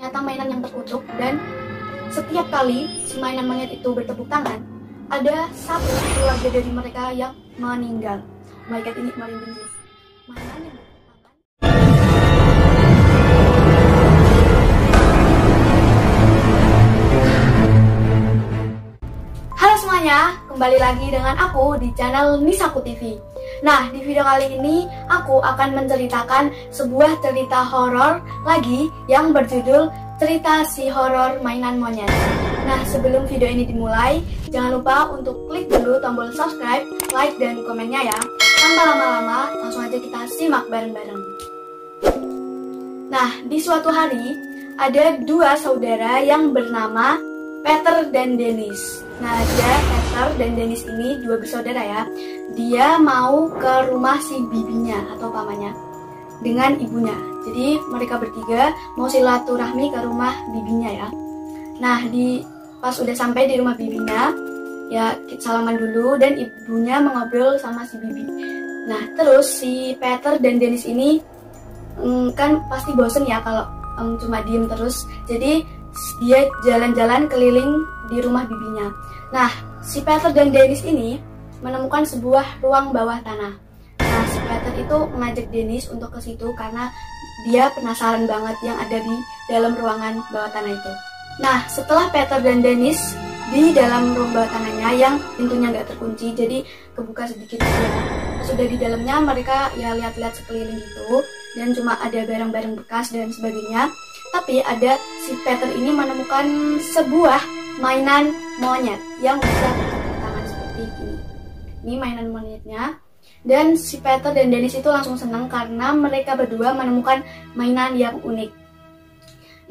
ternyata mainan yang terkutuk, dan setiap kali si mainan monyet itu bertepuk tangan, ada satu keluarga dari mereka yang meninggal. Oh my god, ini merinding sih. Mainan yang bertepuk tangan. Halo semuanya, kembali lagi dengan aku di channel Nisaku TV. Nah, di video kali ini aku akan menceritakan sebuah cerita horor lagi yang berjudul Cerita Si Horor Mainan Monyet. Nah, sebelum video ini dimulai, jangan lupa untuk klik dulu tombol subscribe, like, dan komennya ya. Tanpa lama-lama, langsung aja kita simak bareng-bareng. Nah, di suatu hari, ada dua saudara yang bernama Peter dan Dennis. Nah, Peter dan Dennis ini dua bersaudara ya. Dia mau ke rumah si bibinya atau pamannya dengan ibunya. Jadi mereka bertiga mau silaturahmi ke rumah bibinya ya. Nah, pas udah sampai di rumah bibinya, ya salaman dulu dan ibunya mengobrol sama si bibi. Nah, terus si Peter dan Dennis ini kan pasti bosen ya kalau cuma diem terus. Jadi dia jalan-jalan keliling di rumah bibinya. Nah, si Peter dan Dennis ini menemukan sebuah ruang bawah tanah. Nah, si Peter itu mengajak Dennis untuk ke situ karena dia penasaran banget yang ada di dalam ruangan bawah tanah itu. Nah, setelah Peter dan Dennis di dalam ruang bawah tanahnya yang pintunya nggak terkunci, jadi kebuka sedikit aja. Sudah di dalamnya mereka ya lihat-lihat sekeliling itu dan cuma ada barang-barang bekas dan sebagainya. Tapi ada si Peter ini menemukan sebuah mainan monyet yang bisa bertepuk tangan seperti ini. Ini mainan monyetnya. Dan si Peter dan Dennis itu langsung senang karena mereka berdua menemukan mainan yang unik.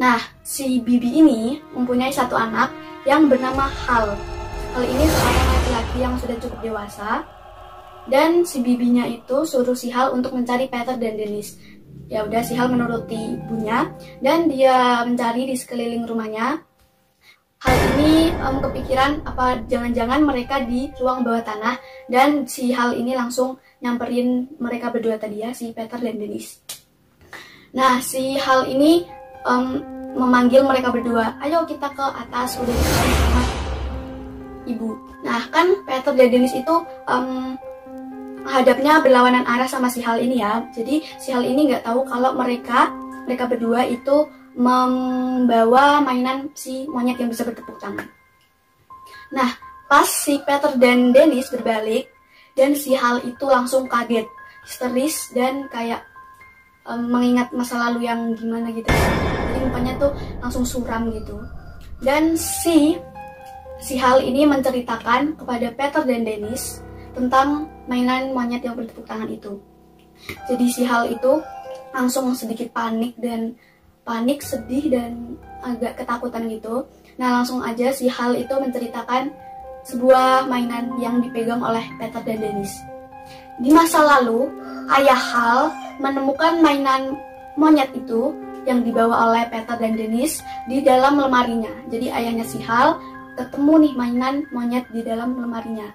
Nah, si bibi ini mempunyai satu anak yang bernama Hal. Hal ini seorang laki-laki yang sudah cukup dewasa. Dan si bibinya itu suruh si Hal untuk mencari Peter dan Dennis. Ya udah, si Hal menuruti ibunya dan dia mencari di sekeliling rumahnya. Hal ini kepikiran apa jangan-jangan mereka di ruang bawah tanah, dan si Hal ini langsung nyamperin mereka berdua tadi ya, si Peter dan Dennis. Nah, si Hal ini memanggil mereka berdua, ayo kita ke atas, udah dicari sama ibu. Nah, kan Peter dan Dennis itu hadapnya berlawanan arah sama si Hal ini ya. Jadi si Hal ini nggak tahu kalau mereka berdua itu membawa mainan si monyet yang bisa bertepuk tangan. Nah, pas si Peter dan Dennis berbalik dan si Hal itu langsung kaget, histeris dan kayak mengingat masa lalu yang gimana gitu. Jadi mukanya tuh langsung suram gitu. Dan si Hal ini menceritakan kepada Peter dan Dennis tentang mainan monyet yang bertepuk tangan itu. Jadi si Hal itu langsung sedikit panik, sedih dan agak ketakutan gitu. Nah, langsung aja si Hal itu menceritakan sebuah mainan yang dipegang oleh Peter dan Dennis. Di masa lalu, ayah Hal menemukan mainan monyet itu yang dibawa oleh Peter dan Dennis di dalam lemarinya. Jadi ayahnya si Hal ketemu nih mainan monyet di dalam lemarinya.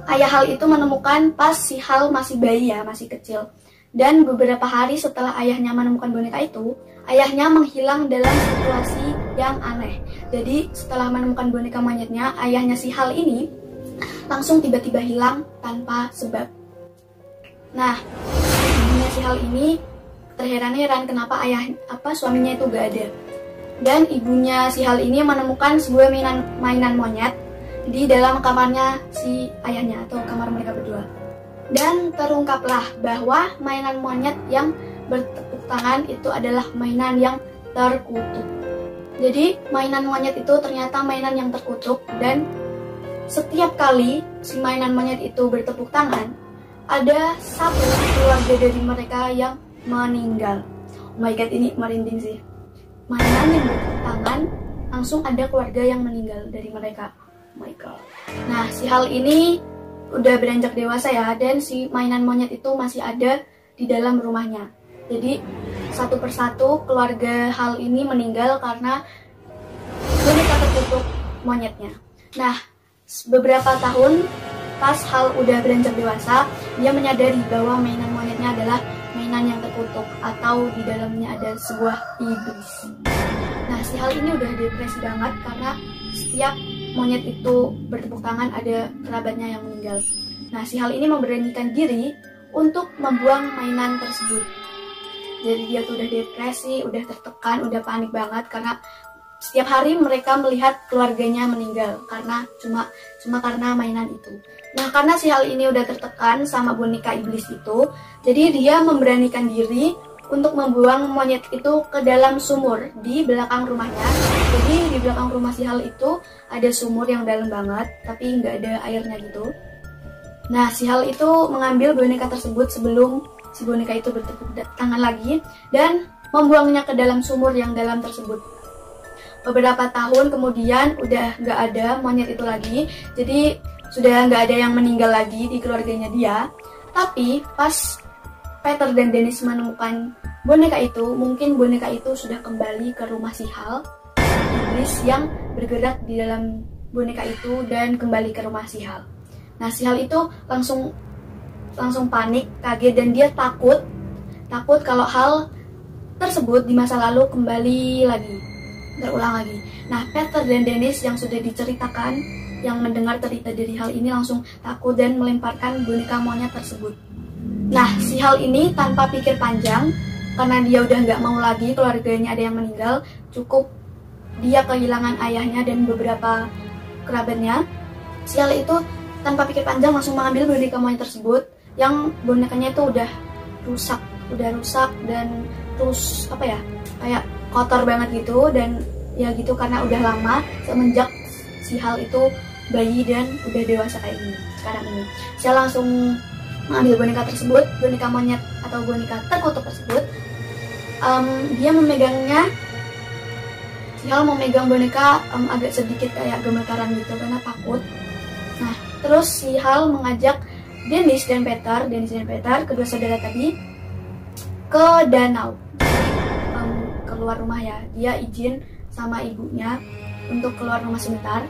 Ayah Hal itu menemukan pas si Hal masih bayi ya, masih kecil. Dan beberapa hari setelah ayahnya menemukan boneka itu, ayahnya menghilang dalam situasi yang aneh. Jadi setelah menemukan boneka monyetnya, ayahnya si Hal ini langsung tiba-tiba hilang tanpa sebab. Nah, ibunya si Hal ini terheran-heran kenapa suaminya itu gak ada. Dan ibunya si Hal ini menemukan sebuah mainan monyet di dalam kamarnya si ayahnya atau kamar mereka berdua. Dan terungkaplah bahwa mainan monyet yang bertepuk tangan itu adalah mainan yang terkutuk. Jadi mainan monyet itu ternyata mainan yang terkutuk, dan setiap kali si mainan monyet itu bertepuk tangan, ada satu keluarga dari mereka yang meninggal. Oh my god, ini merinding sih. Mainan yang bertepuk tangan, langsung ada keluarga yang meninggal dari mereka. Oh my god. Nah, si Hal ini udah beranjak dewasa ya, dan si mainan monyet itu masih ada di dalam rumahnya. Jadi satu persatu keluarga Hal ini meninggal karena boneka tertutup monyetnya. Nah, beberapa tahun pas Hal udah beranjak dewasa, dia menyadari bahwa mainan monyetnya adalah mainan yang terkutuk atau di dalamnya ada sebuah iblis. Nah, Nah, si Hal ini udah depresi banget karena setiap monyet itu bertepuk tangan ada kerabatnya yang meninggal. Nah, si Hal ini memberanikan diri untuk membuang mainan tersebut. Jadi dia tuh udah depresi, udah tertekan, udah panik banget karena setiap hari mereka melihat keluarganya meninggal karena cuma karena mainan itu. Nah, karena si Hal ini udah tertekan sama boneka iblis itu, jadi dia memberanikan diri untuk membuang monyet itu ke dalam sumur di belakang rumahnya. Jadi di belakang rumah si Hal itu ada sumur yang dalam banget, tapi nggak ada airnya gitu. Nah, si Hal itu mengambil boneka tersebut sebelum si boneka itu bertepuk tangan lagi dan membuangnya ke dalam sumur yang dalam tersebut. Beberapa tahun kemudian udah nggak ada monyet itu lagi, jadi sudah nggak ada yang meninggal lagi di keluarganya dia. Tapi pas Peter dan Dennis menemukan boneka itu, mungkin boneka itu sudah kembali ke rumah si Hal, iblis yang bergerak di dalam boneka itu dan kembali ke rumah si Hal. Nah, si Hal itu langsung panik, kaget, dan dia takut kalau hal tersebut di masa lalu kembali lagi, terulang lagi. Nah, Peter dan Dennis yang sudah diceritakan, yang mendengar cerita dari Hal ini langsung takut dan melemparkan boneka monyet tersebut. Nah, si Hal ini tanpa pikir panjang, karena dia udah nggak mau lagi keluarganya ada yang meninggal, cukup dia kehilangan ayahnya dan beberapa kerabatnya. Si Hal itu tanpa pikir panjang langsung mengambil boneka monyet tersebut, yang bonekanya itu udah rusak dan terus kayak kotor banget gitu, dan ya gitu karena udah lama semenjak si Hal itu bayi dan udah dewasa kayak gini sekarang ini. Saya langsung mengambil boneka tersebut, boneka monyet atau boneka terkutuk tersebut. Dia memegangnya, si Hal memegang boneka agak sedikit kayak gemetaran gitu karena takut. Nah, terus si Hal mengajak Dennis dan Peter, kedua saudara tadi, ke danau. Keluar rumah ya, dia izin sama ibunya untuk keluar rumah sebentar.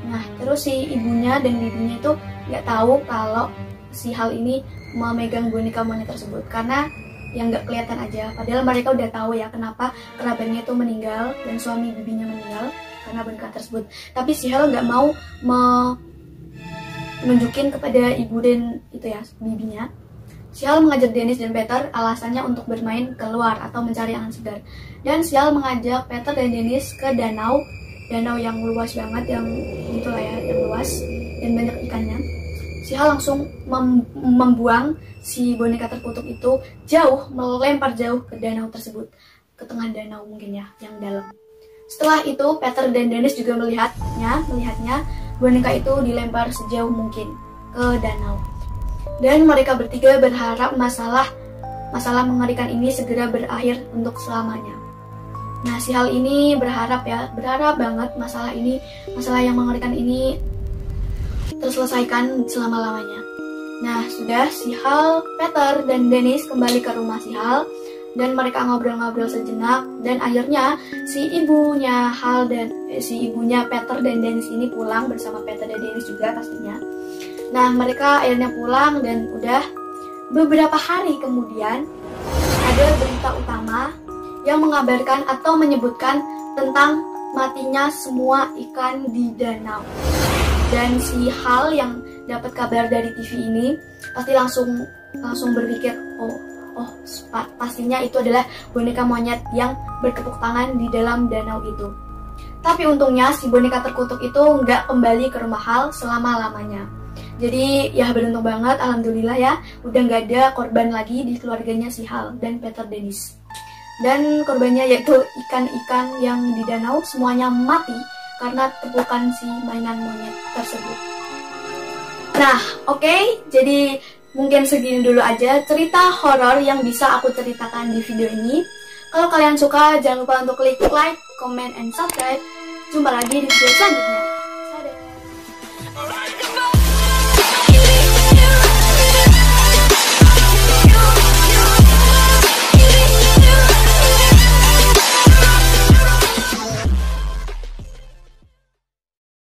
Nah, terus si ibunya dan bibinya itu nggak tahu kalau si Hal ini memegang boneka monyet tersebut karena yang nggak kelihatan aja. Padahal mereka udah tahu ya kenapa kerabatnya itu meninggal dan suami bibinya meninggal karena boneka tersebut. Tapi si Hal nggak mau menunjukin kepada ibu dan itu ya bibinya. Si Hal mengajak Dennis dan Peter alasannya untuk bermain keluar atau mencari angin segar. Dan si Hal mengajak Peter dan Dennis ke danau yang luas banget, yang itulah ya, yang luas dan banyak ikannya. Si Hal langsung membuang si boneka terkutuk itu melempar jauh ke danau tersebut, ke tengah danau mungkin ya, yang dalam. Setelah itu Peter dan Dennis juga melihatnya boneka itu dilempar sejauh mungkin ke danau. Dan mereka bertiga berharap masalah mengerikan ini segera berakhir untuk selamanya. Nah, si Hal ini berharap banget masalah yang mengerikan ini terselesaikan selama-lamanya. Nah, sudah si Hal, Peter, dan Dennis kembali ke rumah si Hal dan mereka ngobrol-ngobrol sejenak, dan akhirnya si ibunya Peter dan Dennis ini pulang bersama Peter dan Dennis juga pastinya. Nah, mereka akhirnya pulang dan udah beberapa hari kemudian ada berita utama yang mengabarkan atau menyebutkan tentang matinya semua ikan di danau. Dan si Hal yang dapat kabar dari TV ini pasti langsung berpikir, pastinya itu adalah boneka monyet yang bertepuk tangan di dalam danau itu. Tapi untungnya si boneka terkutuk itu nggak kembali ke rumah Hal selama-lamanya. Jadi ya beruntung banget, alhamdulillah ya, udah nggak ada korban lagi di keluarganya si Hal dan Peter Dennis. Dan korbannya yaitu ikan-ikan yang di danau semuanya mati karena tepukan si mainan monyet tersebut. Nah, oke, jadi mungkin segini dulu aja cerita horor yang bisa aku ceritakan di video ini. Kalau kalian suka, jangan lupa untuk klik like, comment, and subscribe. Jumpa lagi di video selanjutnya.